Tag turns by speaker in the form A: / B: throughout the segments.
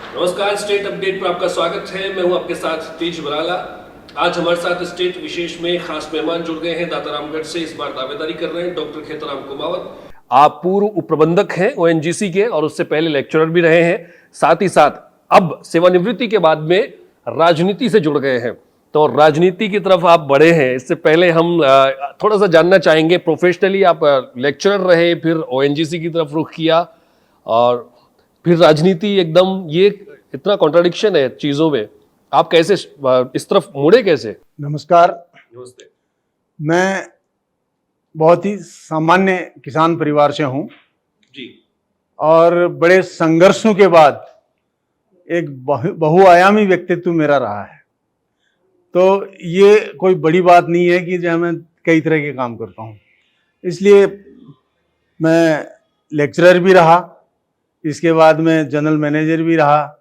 A: नमस्कार, state update पर आपका स्वागत है। मैं हूं आपके साथ तेज बराला। आज हमारे साथ स्टेट विशेष में खास मेहमान जुड़ गए हैं। दातारामगढ़ से इस बार दावेदारी कर रहे हैं डॉक्टर खेताराम कुमावत। आप पूर्व उप प्रबंधक हैं ओएनजीसी के और उससे पहले लेक्चरर भी रहे हैं। साथ ही साथ अब सेवानिवृत्ति के बाद में राजनीति से जुड़ गए हैं, तो राजनीति की तरफ आप बढ़े हैं। इससे पहले हम थोड़ा सा जानना चाहेंगे, प्रोफेशनली आप लेक्चरर रहे, फिर ओएनजीसी की तरफ रुख किया और फिर राजनीति। एकदम ये इतना कॉन्ट्राडिक्शन है चीजों में, आप कैसे इस तरफ मुड़े कैसे?
B: नमस्कार।
A: नमस्ते।
B: मैं बहुत ही सामान्य किसान परिवार से हूँ
A: जी।
B: और बड़े संघर्षों के बाद एक बहुआयामी व्यक्तित्व मेरा रहा है। तो ये कोई बड़ी बात नहीं है कि जहाँ मैं कई तरह के काम करता हूँ। इसलिए मैं लेक्चरर भी रहा, इसके बाद में जनरल मैनेजर भी रहा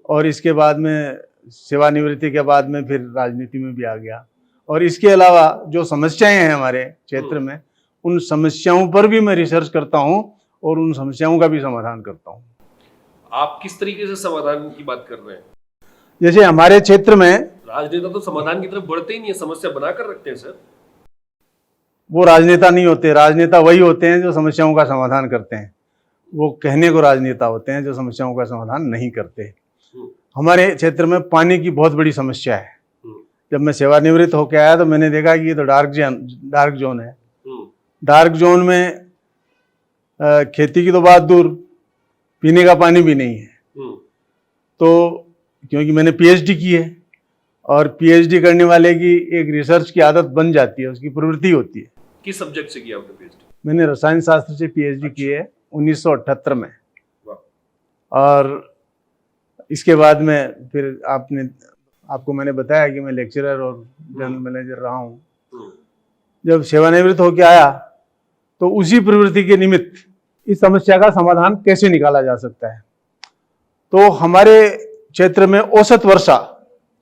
B: और इसके बाद में सेवानिवृत्ति के बाद में फिर राजनीति में भी आ गया। और इसके अलावा जो समस्याएं हैं हमारे क्षेत्र में, उन समस्याओं पर भी मैं रिसर्च करता हूं और उन समस्याओं का भी समाधान करता हूं।
A: आप किस तरीके से समाधान की बात कर रहे हैं?
B: जैसे हमारे क्षेत्र में
A: राजनेता तो समाधान की तरफ बढ़ते ही नहीं है, समस्या बनाकर रखते हैं सर।
B: वो राजनेता नहीं होते, राजनेता वही होते हैं जो समस्याओं का समाधान करते हैं। वो कहने को राजनेता होते हैं जो समस्याओं का समाधान नहीं करते। हमारे क्षेत्र में पानी की बहुत बड़ी समस्या है। जब मैं सेवानिवृत्त होकर आया तो मैंने देखा कि ये तो डार्क जोन है। डार्क जोन में खेती की तो बात दूर, पीने का पानी भी नहीं है। तो क्योंकि मैंने पीएचडी की है और पीएचडी करने वाले की एक रिसर्च की आदत बन जाती है, उसकी प्रवृत्ति होती है।
A: किस सब्जेक्ट से किया आपने पीएचडी?
B: मैंने रसायन शास्त्र से पीएचडी की है 1978 में। और इसके बाद में फिर आपको मैंने बताया कि मैं लेक्चरर और जनरल मैनेजर रहा हूँ। जब सेवानिवृत्त होकर आया तो उसी प्रवृत्ति के निमित्त इस समस्या का समाधान कैसे निकाला जा सकता है। तो हमारे क्षेत्र में औसत वर्षा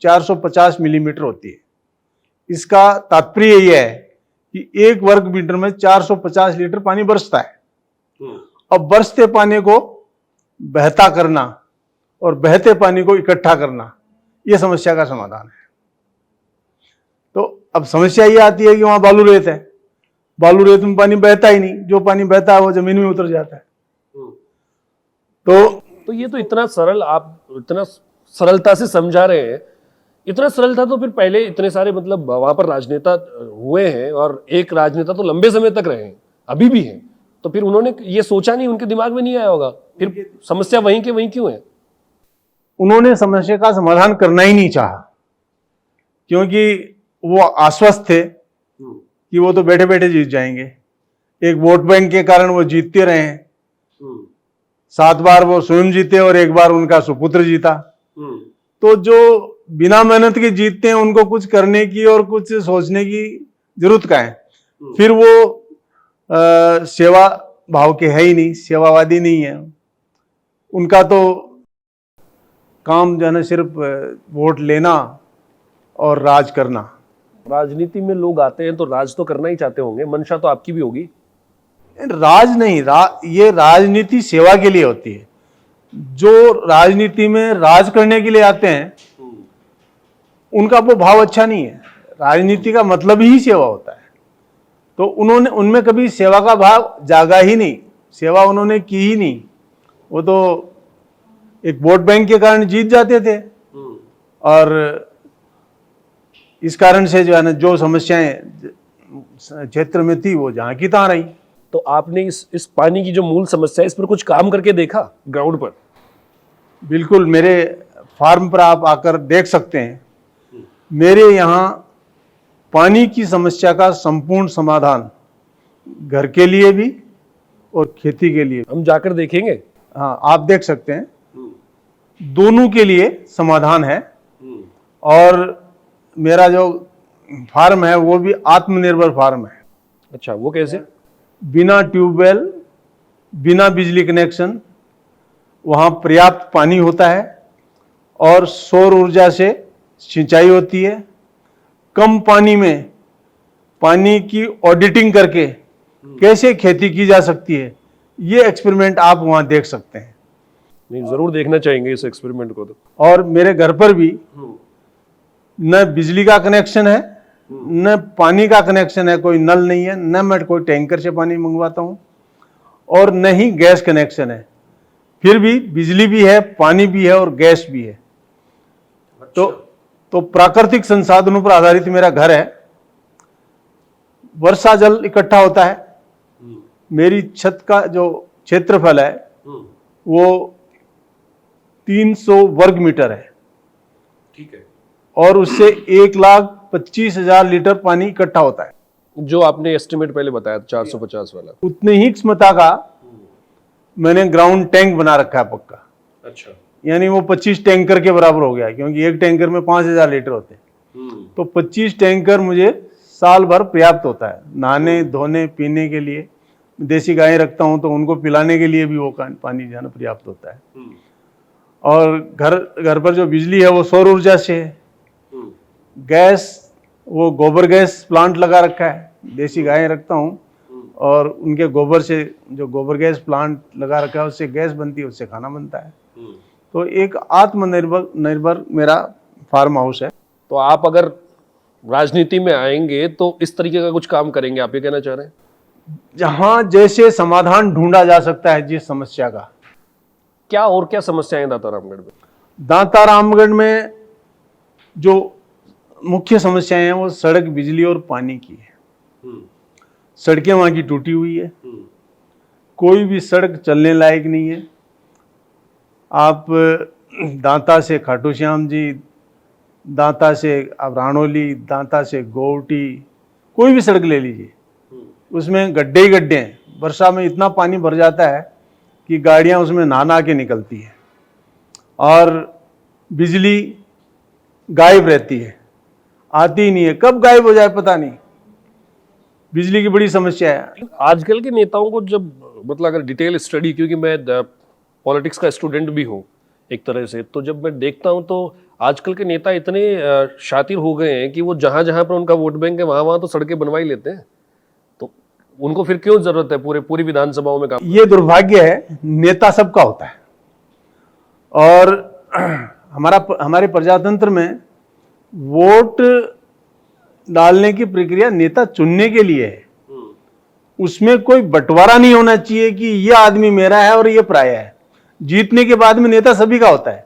B: 450 मिलीमीटर होती है। इसका तात्पर्य यह है कि 1 वर्ग मीटर में 450 लीटर पानी बरसता है। अब बरसते पानी को बहता करना और बहते पानी को इकट्ठा करना, यह समस्या का समाधान है। तो अब समस्या ये आती है कि वहां बालू रेत है, बालू रेत में पानी बहता ही नहीं, जो पानी बहता है वो जमीन में उतर जाता है।
A: तो ये तो इतना सरल, आप इतना सरलता से समझा रहे हैं। इतना सरल था तो फिर पहले इतने सारे मतलब वहां पर राजनेता हुए हैं और एक राजनेता तो लंबे समय तक रहे हैं, अभी भी हैं। तो फिर उन्होंने ये सोचा नहीं, उनके दिमाग में नहीं आया होगा, फिर समस्या वहीं के वहीं क्यों है?
B: उन्होंने समस्या का समाधान करना ही नहीं चाहा, क्योंकि वो आश्वस्त थे कि वो तो बैठे बैठे जीत जाएंगे। एक वोट बैंक के कारण वो जीतते रहे हैं। 7 बार वो स्वयं जीते और 1 बार उनका सुपुत्र जीता। तो जो बिना मेहनत के जीतते हैं उनको कुछ करने की और कुछ सोचने की जरूरत का है। फिर वो सेवा भाव के है ही नहीं, सेवावादी नहीं है। उनका तो काम जो है सिर्फ वोट लेना और राज करना।
A: राजनीति में लोग आते हैं तो राज तो करना ही चाहते होंगे, मंशा तो आपकी भी होगी।
B: राज नहीं, ये राजनीति सेवा के लिए होती है। जो राजनीति में राज करने के लिए आते हैं उनका वो भाव अच्छा नहीं है। राजनीति का मतलब ही सेवा होता है। तो उनमें कभी सेवा का भाव जागा ही नहीं, सेवा उन्होंने की ही नहीं। वो तो एक वोट बैंक के कारण जीत जाते थे और इस कारण से जो है ना, जो समस्याएं क्षेत्र में थी वो जहां की तहां रही।
A: तो आपने इस पानी की जो मूल समस्या है, इस पर कुछ काम करके देखा ग्राउंड पर?
B: बिल्कुल, मेरे फार्म पर आप आकर देख सकते हैं। मेरे यहाँ पानी की समस्या का संपूर्ण समाधान घर के लिए भी और खेती के लिए।
A: हम जाकर देखेंगे।
B: हाँ, आप देख सकते हैं, दोनों के लिए समाधान है। और मेरा जो फार्म है वो भी आत्मनिर्भर फार्म है।
A: अच्छा, वो कैसे?
B: बिना ट्यूबवेल, बिना बिजली कनेक्शन, वहाँ पर्याप्त पानी होता है और सौर ऊर्जा से सिंचाई होती है। कम पानी में पानी की ऑडिटिंग करके कैसे खेती की जा सकती है, ये एक्सपेरिमेंट आप वहाँ देख सकते हैं।
A: नहीं, जरूर देखना चाहेंगे इस एक्सपेरिमेंट को तो।
B: और मेरे घर पर भी न बिजली का कनेक्शन है, न पानी का कनेक्शन है, कोई नल नहीं है, न मैं कोई टैंकर से पानी मंगवाता हूँ, और न ही गैस कनेक्शन है। फिर भी बिजली भी है, पानी भी है और गैस भी है। तो प्राकृतिक संसाधनों पर आधारित मेरा घर है। वर्षा जल इकट्ठा होता है। मेरी छत का जो क्षेत्रफल है वो 300 वर्ग मीटर है।
A: ठीक है।
B: और उससे 1,25,000 लीटर पानी इकट्ठा होता है।
A: जो आपने एस्टिमेट पहले बताया 450 वाला,
B: उतने ही क्षमता का मैंने ग्राउंड टैंक बना रखा है पक्का।
A: अच्छा।
B: यानी वो 25 टैंकर के बराबर हो गया, क्योंकि एक टैंकर में 5,000 लीटर होते हैं। तो 25 टैंकर मुझे साल भर पर्याप्त होता है, नहाने धोने पीने के लिए। देसी गायें रखता हूं तो उनको पिलाने के लिए भी वो पानी जाना पर्याप्त होता है। और घर पर जो बिजली है वो सौर ऊर्जा से है। गैस, वो गोबर गैस प्लांट लगा रखा है। देसी गायें रखता हूँ और उनके गोबर से जो गोबर गैस प्लांट लगा रखा है उससे गैस बनती है, उससे खाना बनता है। तो एक आत्मनिर्भर मेरा फार्म हाउस है।
A: तो आप अगर राजनीति में आएंगे तो इस तरीके का कुछ काम करेंगे, आप ये कहना चाह रहे हैं?
B: जहां जैसे समाधान ढूंढा जा सकता है जिस समस्या का।
A: क्या और क्या समस्याएं हैं दातारामगढ़ में?
B: दातारामगढ़ में जो मुख्य समस्याएं हैं वो सड़क, बिजली और पानी की है। सड़कें वहां की टूटी हुई है, कोई भी सड़क चलने लायक नहीं है। आप दांता से खाटू श्याम जी, दांता से आप राणोली, दांता से गोवटी, कोई भी सड़क ले लीजिए, उसमें गड्ढे ही गड्ढे हैं। वर्षा में इतना पानी भर जाता है कि गाड़ियां उसमें नहा के निकलती हैं। और बिजली गायब रहती है, आती ही नहीं है, कब गायब हो जाए पता नहीं। बिजली की बड़ी समस्या है।
A: आजकल के नेताओं को जब मतलब अगर डिटेल स्टडी, क्योंकि मैं पॉलिटिक्स का स्टूडेंट भी हूँ एक तरह से, तो जब मैं देखता हूँ तो आजकल के नेता इतने शातिर हो गए हैं कि वो जहां जहां पर उनका वोट बैंक है वहां तो सड़कें बनवा ही लेते हैं। तो उनको फिर क्यों जरूरत है पूरी विधानसभाओं में काम?
B: ये दुर्भाग्य है, नेता सबका होता है। और हमारे प्रजातंत्र में वोट डालने की प्रक्रिया नेता चुनने के लिए है। उसमें कोई बंटवारा नहीं होना चाहिए कि ये आदमी मेरा है और ये पराया है। जीतने के बाद में नेता सभी का होता है।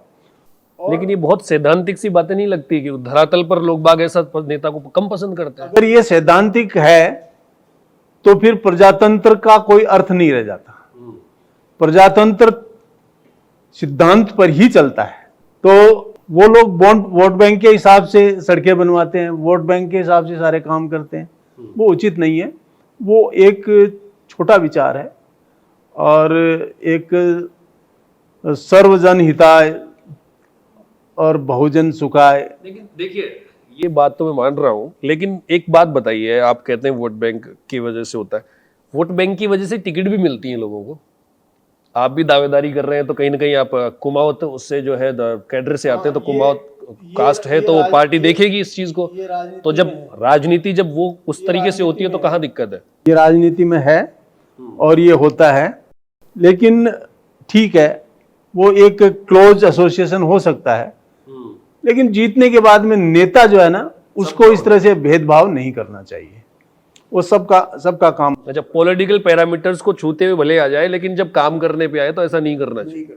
A: लेकिन ये बहुत सैद्धांतिक सी बातें नहीं लगती कि धरातल पर लोग बाग ऐसा नेता को कम पसंद करते हैं?
B: अगर ये सैद्धांतिक है तो फिर प्रजातंत्र का कोई अर्थ नहीं रह जाता। प्रजातंत्र सिद्धांत पर ही चलता है। तो वो लोग वोट बैंक के हिसाब से सड़कें बनवाते हैं, वोट बैंक के हिसाब से सारे काम करते हैं। वो उचित नहीं है। वो एक छोटा विचार है और एक सर्वजन हिताय और बहुजन सुखाय।
A: लेकिन देखिए, ये बात तो मैं मान रहा हूँ, लेकिन एक बात बताइए, आप कहते हैं वोट बैंक की वजह से होता है। वोट बैंक की वजह से टिकट भी मिलती है लोगों को। आप भी दावेदारी कर रहे हैं तो कहीं ना कहीं आप कुमाऊत उससे जो है कैडर से आते हैं, तो कुमाऊत कास्ट है तो पार्टी देखेगी इस चीज को। तो जब राजनीति जब वो उस तरीके से होती है तो कहाँ दिक्कत है?
B: ये राजनीति में है और ये होता है, लेकिन ठीक है, वो एक क्लोज एसोसिएशन हो सकता है। लेकिन जीतने के बाद में नेता जो है ना, उसको इस तरह से भेदभाव नहीं करना चाहिए। वो सबका काम।
A: अच्छा, पॉलिटिकल पैरामीटर्स को छूते हुए भले आ जाए, लेकिन जब काम करने पे आए तो ऐसा नहीं करना चाहिए।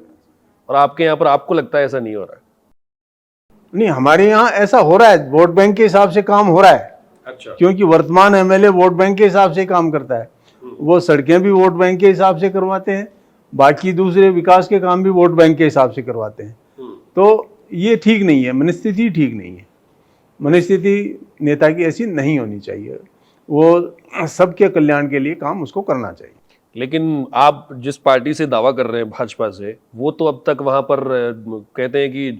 A: और आपके यहाँ पर आपको लगता है ऐसा नहीं हो रहा है?
B: नहीं, हमारे यहाँ ऐसा हो रहा है, वोट बैंक के हिसाब से काम हो रहा है।
A: अच्छा।
B: क्योंकि वर्तमान एमएलए वोट बैंक के हिसाब से काम करता है। वो सड़कें भी वोट बैंक के हिसाब से करवाते हैं, बाकी दूसरे विकास के काम भी वोट बैंक के हिसाब से करवाते हैं। तो ये ठीक नहीं है, मनस्थिति ठीक नहीं है। मनस्थिति नेता की ऐसी नहीं होनी चाहिए। वो सबके कल्याण के लिए काम उसको करना चाहिए।
A: लेकिन आप जिस पार्टी से दावा कर रहे हैं, भाजपा से, वो तो अब तक वहां पर कहते हैं कि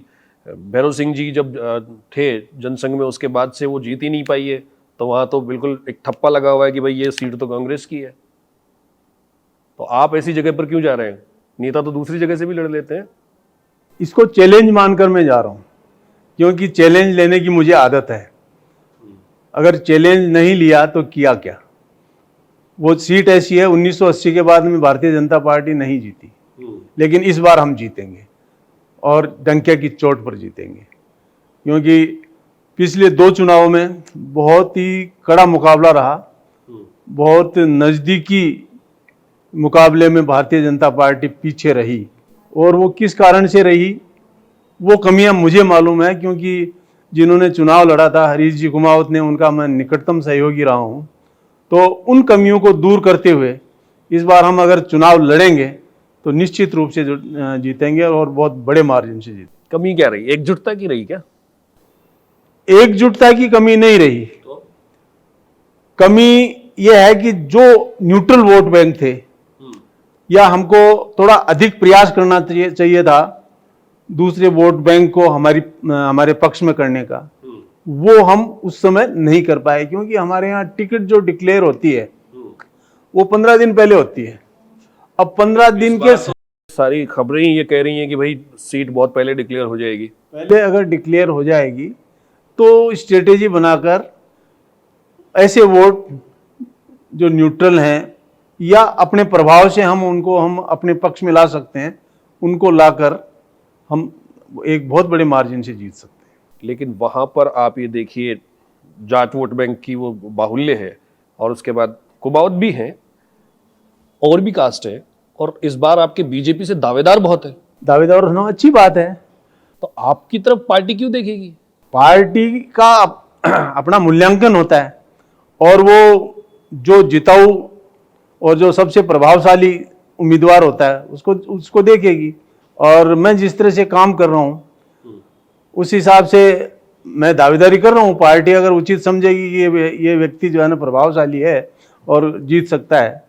A: भैरव सिंह जी जब थे जनसंघ में, उसके बाद से वो जीत ही नहीं पाई है। तो वहां तो बिल्कुल एक ठप्पा लगा हुआ है कि भाई ये सीट तो कांग्रेस की है। तो आप ऐसी जगह पर क्यों जा रहे हैं? नेता तो दूसरी जगह से भी लड़ लेते हैं।
B: इसको चैलेंज मानकर मैं जा रहा हूं, क्योंकि चैलेंज लेने की मुझे आदत है। अगर चैलेंज नहीं लिया तो किया क्या? वो सीट ऐसी है, 1980 के बाद में भारतीय जनता पार्टी नहीं जीती। लेकिन इस बार हम जीतेंगे और डंके की चोट पर जीतेंगे, क्योंकि पिछले 2 चुनावों में बहुत ही कड़ा मुकाबला रहा। बहुत नज़दीकी मुकाबले में भारतीय जनता पार्टी पीछे रही, और वो किस कारण से रही वो कमियां मुझे मालूम है, क्योंकि जिन्होंने चुनाव लड़ा था हरीश जी कुमावत ने, उनका मैं निकटतम सहयोगी रहा हूं। तो उन कमियों को दूर करते हुए इस बार हम अगर चुनाव लड़ेंगे तो निश्चित रूप से जीतेंगे, और बहुत बड़े मार्जिन से जीतेंगे।
A: कमी क्या रही, एकजुटता की रही क्या?
B: एकजुटता की कमी नहीं रही,
A: तो
B: कमी यह है कि जो न्यूट्रल वोट बैंक थे, या हमको थोड़ा अधिक प्रयास करना चाहिए था दूसरे वोट बैंक को हमारे पक्ष में करने का, वो हम उस समय नहीं कर पाए, क्योंकि हमारे यहाँ टिकट जो डिक्लेयर होती है वो 15 दिन पहले होती है। अब 15 दिन के
A: सारी खबरें ये कह रही हैं कि भाई सीट बहुत पहले डिक्लेयर हो जाएगी।
B: पहले अगर डिक्लेयर हो जाएगी तो स्ट्रेटेजी बनाकर ऐसे वोट जो न्यूट्रल हैं या अपने प्रभाव से हम अपने पक्ष में ला सकते हैं, उनको लाकर हम एक बहुत बड़े मार्जिन से जीत सकते हैं।
A: लेकिन वहां पर आप ये देखिए, जाट वोट बैंक की वो बाहुल्य है, और उसके बाद कुमाऊत भी हैं और भी कास्ट है, और इस बार आपके बीजेपी से दावेदार बहुत है।
B: दावेदार होना अच्छी बात है,
A: तो आपकी तरफ पार्टी क्यों देखेगी?
B: पार्टी का अपना मूल्यांकन होता है, और वो जो जिताऊ और जो सबसे प्रभावशाली उम्मीदवार होता है उसको देखेगी। और मैं जिस तरह से काम कर रहा हूँ उस हिसाब से मैं दावेदारी कर रहा हूँ। पार्टी अगर उचित समझेगी कि ये व्यक्ति जो है ना प्रभावशाली है और जीत सकता है,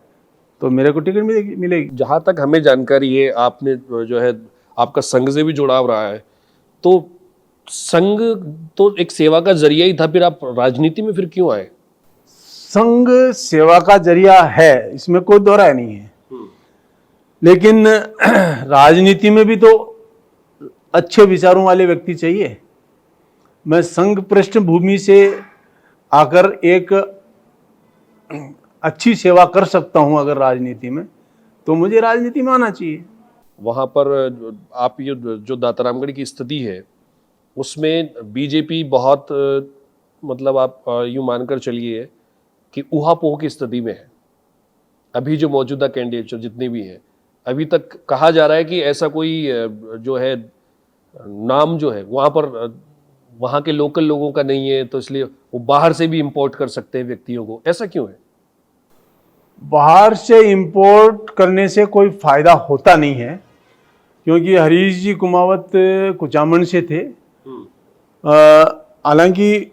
B: तो मेरे को टिकट मिलेगी।
A: जहां तक हमें जानकारी है, आपने जो है आपका संघ से भी जुड़ाव रहा है, तो संघ तो एक सेवा का जरिया ही था, फिर आप राजनीति में फिर क्यों आए?
B: संघ सेवा का जरिया है, इसमें कोई दो राय नहीं है, लेकिन राजनीति में भी तो अच्छे विचारों वाले व्यक्ति चाहिए। मैं संघ पृष्ठभूमि से आकर एक अच्छी सेवा कर सकता हूं अगर राजनीति में, तो मुझे राजनीति में आना चाहिए।
A: वहां पर आप ये जो दातारामगढ़ की स्थिति है उसमें बीजेपी बहुत मतलब आप यूं मानकर चलिए कि ऊहापोह की स्थिति में है। अभी जो मौजूदा कैंडिडेट जितने भी हैं, अभी तक कहा जा रहा है कि ऐसा कोई जो है नाम जो है वहाँ पर वहाँ के लोकल लोगों का नहीं है, तो इसलिए वो बाहर से भी इंपोर्ट कर सकते हैं व्यक्तियों को। ऐसा क्यों है?
B: बाहर से इंपोर्ट करने से कोई फायदा होता नहीं है, क्योंकि हरीश जी कुमावत कुचामन से थे। हालांकि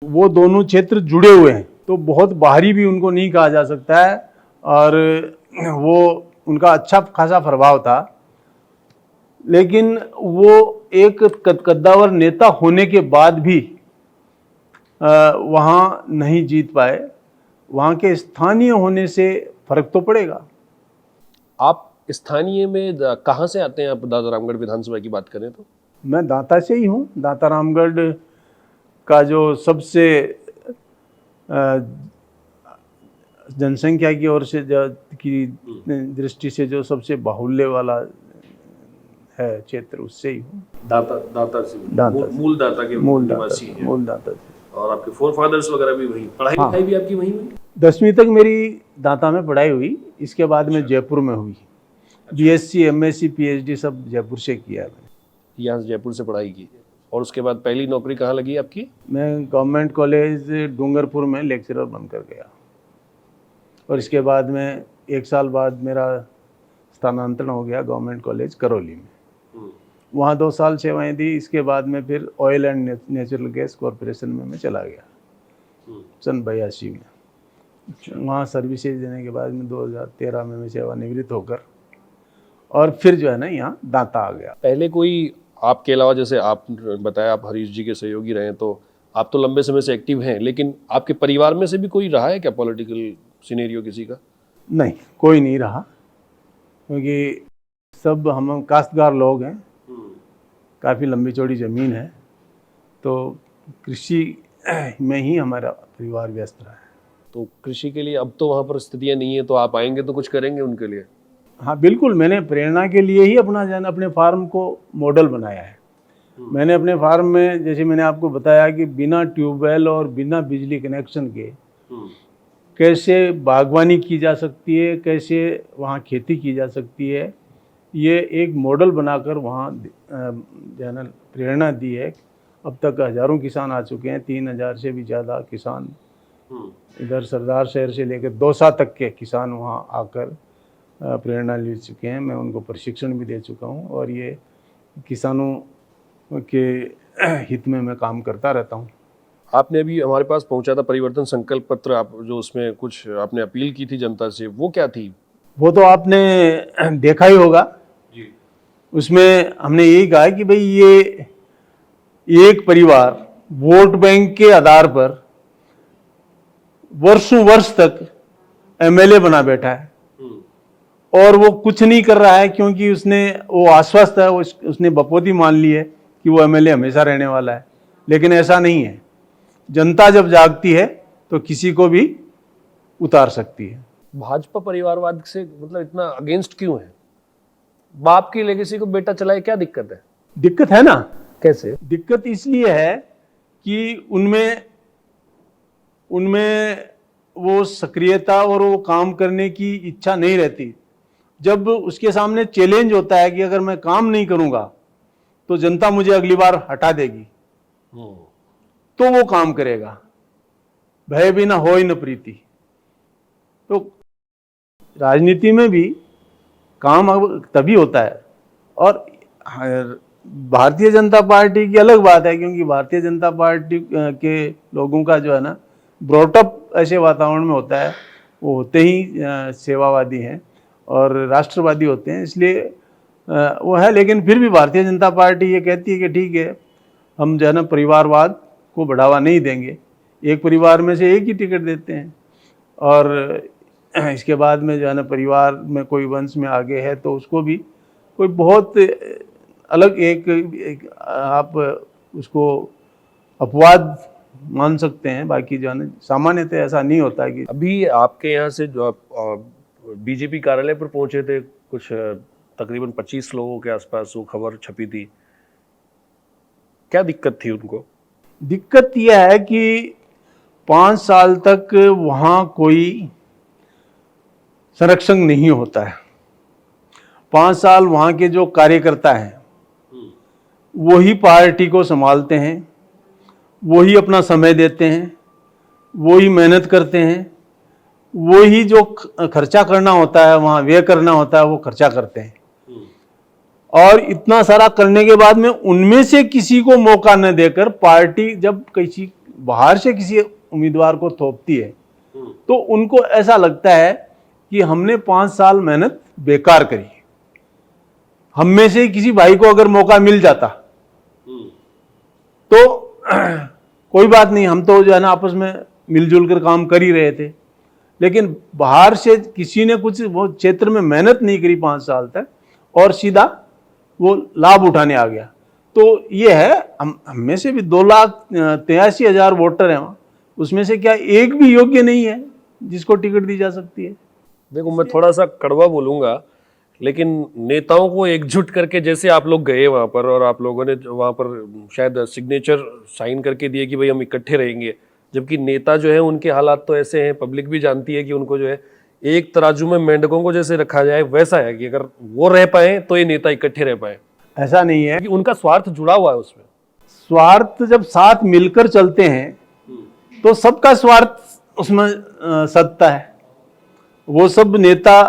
B: वो दोनों क्षेत्र जुड़े हुए हैं, तो बहुत बाहरी भी उनको नहीं कहा जा सकता है, और वो उनका अच्छा खासा प्रभाव था। लेकिन वो एक कद्दावर नेता होने के बाद भी वहाँ नहीं जीत पाए। वहाँ के स्थानीय होने से फर्क तो पड़ेगा।
A: आप स्थानीय में कहाँ से आते हैं? आप दातारामगढ़ विधानसभा की बात करें तो?
B: मैं दांता से ही हूँ। दातारामगढ़ का जो सबसे जनसंख्या की ओर से की दृष्टि से जो सबसे बाहुल्य वाला है क्षेत्र, उससे ही हूँ।
A: दाता से? मूल दाता के निवासी हैं।
B: मूल दाता से।
A: और आपके फोरफादर्स वगैरह भी वहीं? पढ़ाई लिखाई भी आपकी वहीं हुई?
B: 10वीं तक मेरी दांता में पढ़ाई हुई, इसके बाद में जयपुर में हुई। बीएससी, एमएससी, पीएचडी सब जयपुर से किया मैंने।
A: यहाँ जयपुर से पढ़ाई की, और उसके बाद पहली नौकरी कहाँ लगी आपकी?
B: मैं गवर्नमेंट कॉलेज डूंगरपुर में लेक्चरर बनकर गया, और इसके बाद में 1 साल बाद मेरा स्थानांतरण हो गया गवर्नमेंट कॉलेज करौली में। वहाँ 2 साल सेवाएं दी। इसके बाद में फिर oil and natural gas corporation में मैं चला गया सन 82 में। वहाँ सर्विसेज देने के बाद में 2013 में मैं सेवानिवृत्त होकर और फिर जो है ना यहाँ दांता आ गया।
A: पहले कोई आपके अलावा, जैसे आप बताया आप हरीश जी के सहयोगी रहे, तो आप तो लंबे समय से एक्टिव हैं, लेकिन आपके परिवार में से भी कोई रहा है क्या पॉलिटिकल सिनेरियो किसी का?
B: नहीं, कोई नहीं रहा, क्योंकि सब हम काश्तकार लोग हैं, काफ़ी लंबी चौड़ी ज़मीन है, तो कृषि में ही हमारा परिवार व्यस्त रहा है।
A: तो कृषि के लिए अब तो वहाँ पर स्थितियाँ नहीं है, तो आप आएंगे तो कुछ करेंगे उनके लिए?
B: हाँ बिल्कुल, मैंने प्रेरणा के लिए ही अपने फार्म को मॉडल बनाया है। मैंने अपने फार्म में, जैसे मैंने आपको बताया कि बिना ट्यूबवेल और बिना बिजली कनेक्शन के कैसे बागवानी की जा सकती है, कैसे वहाँ खेती की जा सकती है, ये एक मॉडल बनाकर वहाँ जो है ना प्रेरणा दी है। अब तक हज़ारों किसान आ चुके हैं, 3000 से भी ज़्यादा किसान इधर सरदार शहर से लेकर दौसा तक के किसान वहाँ आकर प्रेरणा ले चुके हैं। मैं उनको प्रशिक्षण भी दे चुका हूँ और ये किसानों के हित में मैं काम करता रहता हूँ।
A: आपने अभी हमारे पास पहुंचा था परिवर्तन संकल्प पत्र, आप जो उसमें कुछ आपने अपील की थी जनता से, वो क्या थी?
B: वो तो आपने देखा ही होगा
A: जी।
B: उसमें हमने यही कहा कि भाई ये एक परिवार वोट बैंक के आधार पर वर्षों वर्ष तक एमएलए बना बैठा है और वो कुछ नहीं कर रहा है, क्योंकि वो आश्वस्त है, उसने बपोती मान ली है कि वो एमएलए हमेशा रहने वाला है। लेकिन ऐसा नहीं है। जनता जब जागती है तो किसी को भी उतार सकती है।
A: भाजपा परिवारवाद से मतलब इतना अगेंस्ट क्यों है? बाप की लेगेसी को बेटा चलाए, क्या दिक्कत है?
B: दिक्कत है ना।
A: कैसे
B: दिक्कत? इसलिए है कि उनमें वो सक्रियता और वो काम करने की इच्छा नहीं रहती। जब उसके सामने चैलेंज होता है कि अगर मैं काम नहीं करूंगा तो जनता मुझे अगली बार हटा देगी, तो वो काम करेगा। भय भी ना होय न प्रीति। तो राजनीति में भी काम अब तभी होता है। और भारतीय जनता पार्टी की अलग बात है, क्योंकि भारतीय जनता पार्टी के लोगों का जो है ना ब्रॉटअप ऐसे वातावरण में होता है, वो होते ही सेवावादी हैं और राष्ट्रवादी होते हैं, इसलिए वो है। लेकिन फिर भी भारतीय जनता पार्टी ये कहती है कि ठीक है, हम जो है ना परिवारवाद को बढ़ावा नहीं देंगे, एक परिवार में से एक ही टिकट देते हैं। और इसके बाद में जो है ना परिवार में कोई वंश में आगे है तो उसको भी कोई बहुत अलग एक आप उसको अपवाद मान सकते हैं। बाकी जो है ना सामान्यतः ऐसा नहीं होता कि।
A: अभी आपके यहाँ से जो आप बीजेपी कार्यालय पर पहुंचे थे, कुछ तकरीबन 25 लोगों के आसपास वो खबर छपी थी, क्या दिक्कत थी उनको?
B: दिक्कत यह है कि 5 साल तक वहाँ कोई संरक्षण नहीं होता है। 5 साल वहाँ के जो कार्यकर्ता हैं वही पार्टी को संभालते हैं, वही अपना समय देते हैं, वही मेहनत करते हैं, वही जो खर्चा करना होता है वहाँ व्यय करना होता है वो खर्चा करते हैं। और इतना सारा करने के बाद में उनमें से किसी को मौका न देकर पार्टी जब किसी बाहर से किसी उम्मीदवार को थोपती है तो उनको ऐसा लगता है कि हमने 5 साल मेहनत बेकार करी। हम में से किसी भाई को अगर मौका मिल जाता तो कोई बात नहीं, हम तो जो है ना आपस में मिलजुल कर काम कर ही रहे थे। लेकिन बाहर से किसी ने कुछ वो क्षेत्र में मेहनत नहीं करी 5 साल तक और सीधा वो लाभ उठाने आ गया। तो ये है, हम में से भी 2,83,000 वोटर हैं वहाँ, उसमें से क्या एक भी योग्य नहीं है जिसको टिकट दी जा सकती है?
A: देखो, मैं थोड़ा सा कड़वा बोलूंगा, लेकिन नेताओं को एकजुट करके जैसे आप लोग गए वहां पर और आप लोगों ने वहां पर शायद सिग्नेचर साइन करके दिए कि भाई हम इकट्ठे रहेंगे, जबकि नेता जो है उनके हालात तो ऐसे हैं, पब्लिक भी जानती है कि उनको जो है एक तराजू में मेंढकों को जैसे रखा जाए वैसा है कि अगर वो रह पाए तो ये नेता इकट्ठे रह पाए।
B: ऐसा नहीं है
A: कि उनका स्वार्थ जुड़ा हुआ है उसमें।
B: स्वार्थ जब साथ मिलकर चलते हैं तो सबका स्वार्थ उसमें सत्ता है। वो सब नेता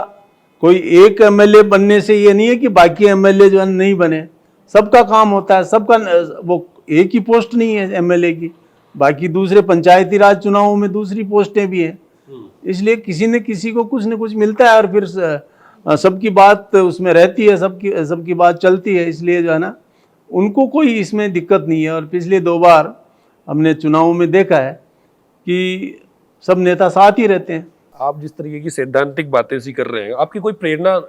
B: कोई एक एमएलए बनने से ये नहीं है कि बाकी एमएलए जो है नहीं बने, सबका काम होता है, सबका वो एक ही पोस्ट नहीं है एमएलए की, बाकी दूसरे पंचायती राज चुनावों में दूसरी पोस्टें भी हैं। इसलिए किसी न किसी को कुछ न कुछ मिलता है और फिर सबकी बात उसमें रहती है, सबकी बात चलती है। इसलिए जो है ना उनको कोई इसमें दिक्कत नहीं है। और पिछले 2 बार हमने चुनावों में देखा है कि सब नेता साथ ही रहते हैं।
A: आप जिस तरीके की सैद्धांतिक बातें सी कर रहे हैं, आपकी कोई प्रेरणा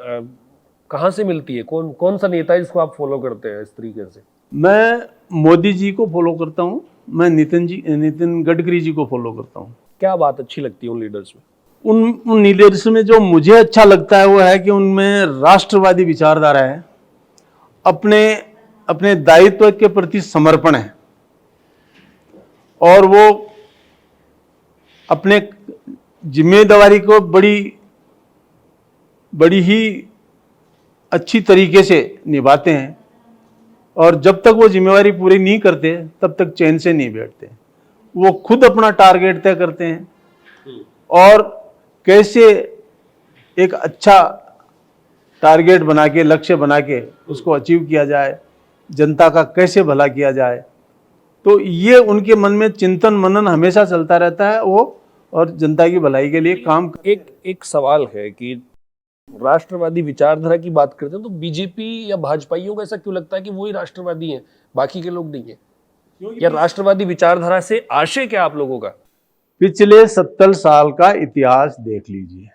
A: कहाँ से मिलती है? कौन सा नेता है जिसको आप फॉलो करते हैं इस तरीके से?
B: मैं मोदी जी को फॉलो करता हूँ, मैं नितिन गडकरी जी को फॉलो करता हूँ।
A: क्या बात अच्छी लगती है उन लीडर्स में?
B: उन लीडर्स में जो मुझे अच्छा लगता है वो है कि उनमें राष्ट्रवादी विचारधारा है, अपने अपने दायित्व के प्रति समर्पण है, और वो अपने जिम्मेदारी को बड़ी ही अच्छी तरीके से निभाते हैं, और जब तक वो जिम्मेवारी पूरी नहीं करते तब तक चैन से नहीं बैठते। वो खुद अपना टारगेट तय करते हैं और कैसे एक अच्छा टारगेट बना के, लक्ष्य बना के उसको अचीव किया जाए, जनता का कैसे भला किया जाए, तो ये उनके मन में चिंतन मनन हमेशा चलता रहता है वो, और जनता की भलाई के लिए काम।
A: एक सवाल है कि राष्ट्रवादी विचारधारा की बात करते हैं तो बीजेपी या भाजपाइयों को ऐसा क्यों लगता है कि वही राष्ट्रवादी हैं, बाकी के लोग नहीं है? या राष्ट्रवादी विचारधारा से आशय क्या आप लोगों का?
B: पिछले 70 साल का इतिहास देख लीजिए।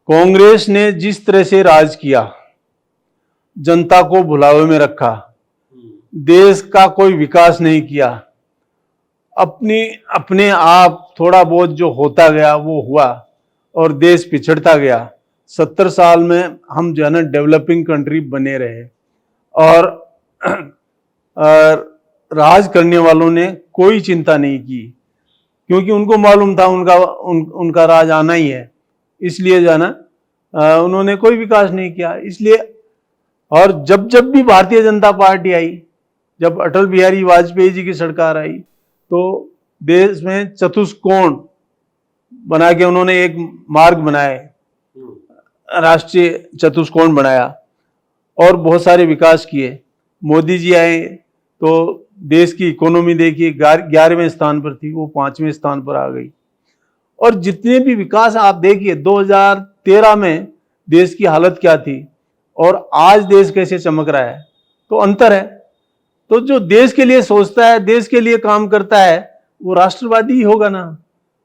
B: कांग्रेस ने जिस तरह से राज किया, जनता को भुलावे में रखा, देश का कोई विकास नहीं किया, अपने आप थोड़ा बहुत जो होता गया वो हुआ और देश पिछड़ता गया। 70 साल में हम जो है ना डेवलपिंग कंट्री बने रहे, और राज करने वालों ने कोई चिंता नहीं की, क्योंकि उनको मालूम था उनका राज आना ही है, इसलिए जो है ना उन्होंने कोई विकास नहीं किया। इसलिए और जब भी भारतीय जनता पार्टी आई, जब अटल बिहारी वाजपेयी जी की सरकार आई, तो देश में चतुष्कोण बना के उन्होंने एक मार्ग बनाए, राष्ट्रीय चतुष्कोण बनाया और बहुत सारे विकास किए। मोदी जी आए तो देश की इकोनॉमी देखिए 11वें स्थान पर थी, वो 5वें स्थान पर आ गई। और जितने भी विकास आप देखिए, 2013 में देश की हालत क्या थी और आज देश कैसे चमक रहा है, तो अंतर है। तो जो देश के लिए सोचता है, देश के लिए काम करता है, वो राष्ट्रवादी ही होगा ना,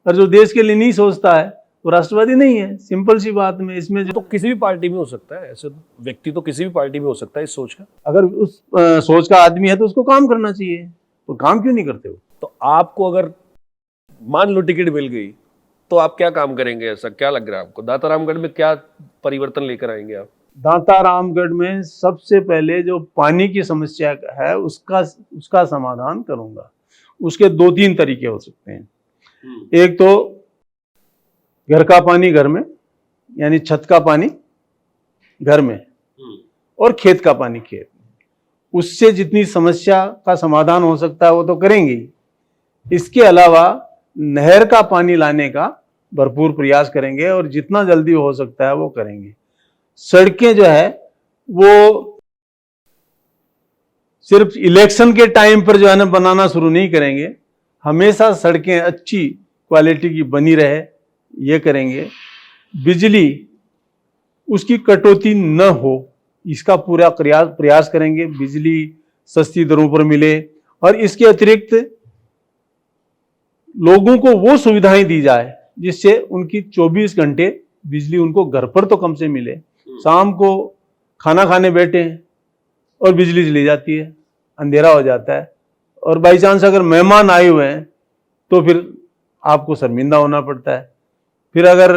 B: और जो देश के लिए नहीं सोचता है वो राष्ट्रवादी नहीं है। सिंपल सी बात में इसमें
A: तो किसी भी पार्टी में हो सकता है, ऐसे व्यक्ति तो किसी भी पार्टी में हो सकता है इस सोच का।
B: अगर उस सोच का आदमी है तो उसको काम करना चाहिए, तो काम क्यों नहीं करते हो?
A: तो आपको अगर मान लो टिकट मिल गई तो आप क्या काम करेंगे? ऐसा क्या लग रहा है आपको? दातारामगढ़ में क्या परिवर्तन लेकर आएंगे आप?
B: दातारामगढ़ में सबसे पहले जो पानी की समस्या है उसका समाधान करूंगा। उसके 2-3 तरीके हो सकते हैं। एक तो घर का पानी घर में, यानी छत का पानी घर में, और खेत का पानी खेत में। उससे जितनी समस्या का समाधान हो सकता है वो तो करेंगे ही। इसके अलावा नहर का पानी लाने का भरपूर प्रयास करेंगे और जितना जल्दी हो सकता है वो करेंगे। सड़कें जो है वो सिर्फ इलेक्शन के टाइम पर जो है ना बनाना शुरू नहीं करेंगे, हमेशा सड़कें अच्छी क्वालिटी की बनी रहे, ये करेंगे। बिजली उसकी कटौती न हो, इसका पूरा प्रयास करेंगे, बिजली सस्ती दरों पर मिले। और इसके अतिरिक्त लोगों को वो सुविधाएं दी जाए जिससे उनकी 24 घंटे बिजली उनको घर पर तो कम से मिले। शाम को खाना खाने बैठे और बिजली चली जाती है, अंधेरा हो जाता है, और बाई चांस अगर मेहमान आए हुए हैं तो फिर आपको शर्मिंदा होना पड़ता है। फिर अगर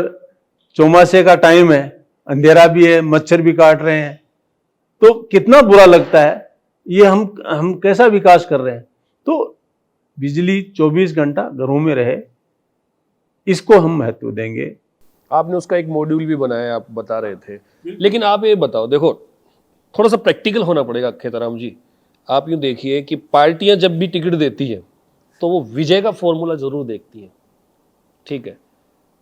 B: चौमासे का टाइम है, अंधेरा भी है, मच्छर भी काट रहे हैं, तो कितना बुरा लगता है। ये हम कैसा विकास कर रहे हैं? तो बिजली 24 घंटा घरों में रहे, इसको हम महत्व देंगे।
A: आपने उसका एक मॉड्यूल भी बनाया, आप बता रहे थे। लेकिन आप ये बताओ, देखो थोड़ा सा प्रैक्टिकल होना पड़ेगा खेताराम जी। आप यूँ देखिए कि पार्टियां जब भी टिकट देती हैं तो वो विजय का फॉर्मूला जरूर देखती हैं, ठीक है?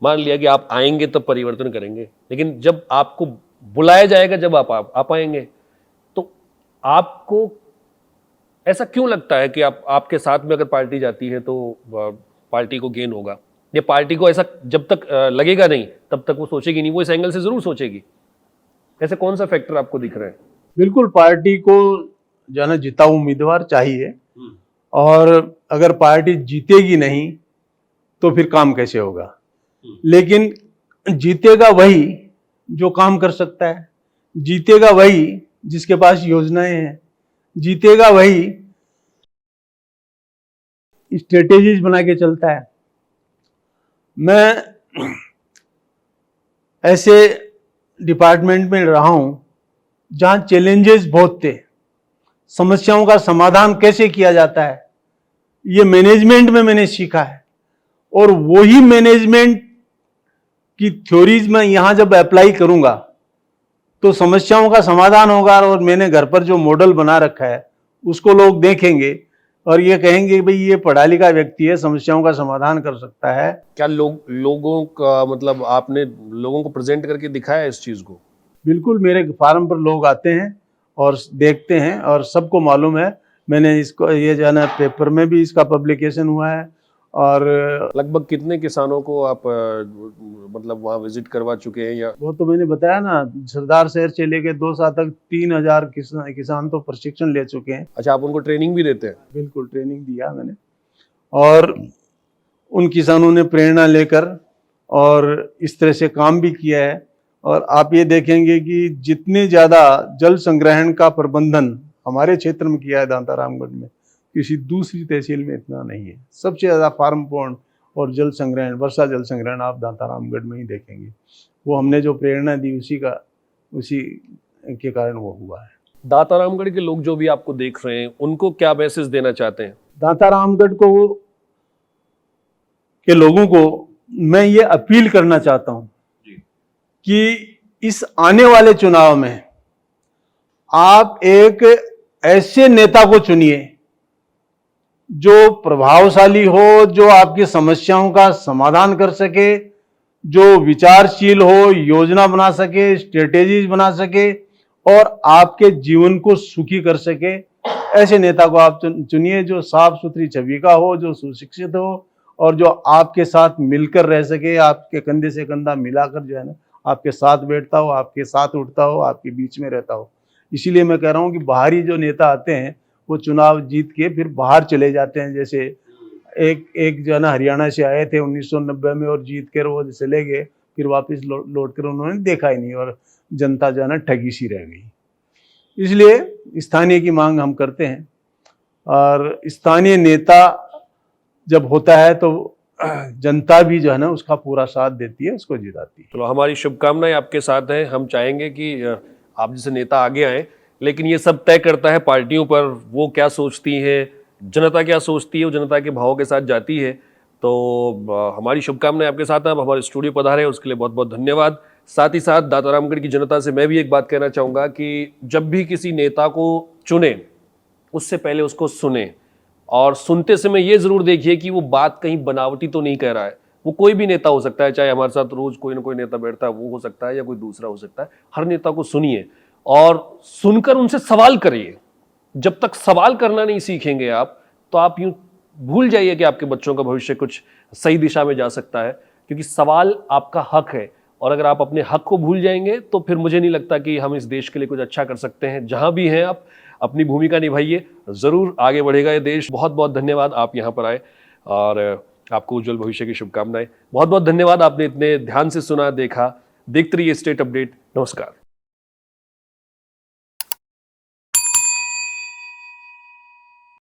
A: मान लिया कि आप आएंगे तब परिवर्तन करेंगे, लेकिन जब आपको बुलाया जाएगा, जब आप आएंगे, तो आपको ऐसा क्यों लगता है कि आपके साथ में अगर पार्टी जाती है तो पार्टी को गेन होगा? या पार्टी को ऐसा जब तक लगेगा नहीं तब तक वो सोचेगी नहीं, वो इस एंगल से जरूर सोचेगी? ऐसे कौन सा फैक्टर आपको दिख रहा है?
B: बिल्कुल, पार्टी को जो है ना जिता उम्मीदवार चाहिए, और अगर पार्टी जीतेगी नहीं तो फिर काम कैसे होगा? लेकिन जीतेगा वही जो काम कर सकता है, जीतेगा वही जिसके पास योजनाएं हैं, जीतेगा वही स्ट्रेटेजीज बना के चलता है। मैं ऐसे डिपार्टमेंट में रहा हूं जहां चैलेंजेस बहुत थे, समस्याओं का समाधान कैसे किया जाता है ये मैनेजमेंट में मैंने सीखा है, और वही मैनेजमेंट की थ्योरीज मैं यहां जब अप्लाई करूंगा तो समस्याओं का समाधान होगा। और मैंने घर पर जो मॉडल बना रखा है उसको लोग देखेंगे और ये कहेंगे भाई ये पढ़ा लिखा व्यक्ति है, समस्याओं का समाधान कर सकता है।
A: क्या लोगों का मतलब आपने लोगों को प्रेजेंट करके दिखाया है इस चीज को?
B: बिल्कुल, मेरे फार्म पर लोग आते हैं और देखते हैं और सबको मालूम है। मैंने इसको ये जो है ना पेपर में भी इसका पब्लिकेशन हुआ है। और
A: लगभग कितने किसानों को आप मतलब वहाँ विजिट करवा चुके हैं? या
B: वो तो मैंने बताया ना, सरदार शहर से लेके 2 तक 3000 किसान तो प्रशिक्षण ले चुके हैं।
A: अच्छा, आप उनको ट्रेनिंग भी देते हैं?
B: बिल्कुल, ट्रेनिंग दिया मैंने, और उन किसानों ने प्रेरणा लेकर और इस तरह से काम भी किया है। और आप ये देखेंगे कि जितने ज़्यादा जल संग्रहण का प्रबंधन हमारे क्षेत्र में किया है दांतारामगढ़ में, किसी दूसरी तहसील में इतना नहीं है। सबसे ज़्यादा फार्म पॉन्ड और जल संग्रहण, वर्षा जल संग्रहण आप दांतारामगढ़ में ही देखेंगे। वो हमने जो प्रेरणा दी उसी के कारण वो हुआ है।
A: दांतारामगढ़ के लोग जो भी आपको देख रहे हैं उनको क्या मैसेज देना चाहते हैं?
B: दांतारामगढ़ के लोगों को मैं ये अपील करना चाहता हूँ कि इस आने वाले चुनाव में आप एक ऐसे नेता को चुनिए जो प्रभावशाली हो, जो आपकी समस्याओं का समाधान कर सके, जो विचारशील हो, योजना बना सके, स्ट्रेटेजीज बना सके और आपके जीवन को सुखी कर सके। ऐसे नेता को आप चुनिए जो साफ सुथरी छवि का हो, जो सुशिक्षित हो और जो आपके साथ मिलकर रह सके, आपके कंधे से कंधा मिलाकर जो है ना आपके साथ बैठता हो, आपके साथ उठता हो, आपके बीच में रहता हो। इसीलिए मैं कह रहा हूँ कि बाहरी जो नेता आते हैं वो चुनाव जीत के फिर बाहर चले जाते हैं। जैसे एक जो है ना हरियाणा से आए थे 1990 में और जीत कर वो चले गए, फिर वापस लौट कर उन्होंने देखा ही नहीं और जनता जो है ना ठगी सी रह गई। इसलिए स्थानीय की मांग हम करते हैं और स्थानीय नेता जब होता है तो जनता भी जो है ना उसका पूरा साथ देती है, उसको जिताती है।
A: तो हमारी शुभकामनाएं आपके साथ हैं। हम चाहेंगे कि आप जैसे नेता आगे आए, लेकिन ये सब तय करता है पार्टियों पर, वो क्या सोचती है, जनता क्या सोचती है, वो जनता के भावों के साथ जाती है। तो हमारी शुभकामनाएं आपके साथ हैं। आप हमारे स्टूडियो पधारे उसके लिए बहुत बहुत धन्यवाद। साथ ही साथ दांतारामगढ़ की जनता से मैं भी एक बात कहना चाहूँगा कि जब भी किसी नेता को चुने उससे पहले उसको सुने, और सुनते समय ये जरूर देखिए कि वो बात कहीं बनावटी तो नहीं कह रहा है। वो कोई भी नेता हो सकता है, चाहे हमारे साथ रोज कोई ना कोई नेता बैठता है वो हो सकता है या कोई दूसरा हो सकता है। हर नेता को सुनिए और सुनकर उनसे सवाल करिए। जब तक सवाल करना नहीं सीखेंगे आप, तो आप यूं भूल जाइए कि आपके बच्चों का भविष्य कुछ सही दिशा में जा सकता है, क्योंकि सवाल आपका हक है। और अगर आप अपने हक को भूल जाएंगे तो फिर मुझे नहीं लगता कि हम इस देश के लिए कुछ अच्छा कर सकते हैं। जहां भी हैं आप अपनी भूमिका निभाइए, जरूर आगे बढ़ेगा ये देश। बहुत बहुत धन्यवाद आप यहाँ पर आए और आपको उज्जवल भविष्य की शुभकामनाएं। बहुत बहुत धन्यवाद, आपने इतने ध्यान से सुना, देखा। देखते रहिए स्टेट अपडेट। नमस्कार।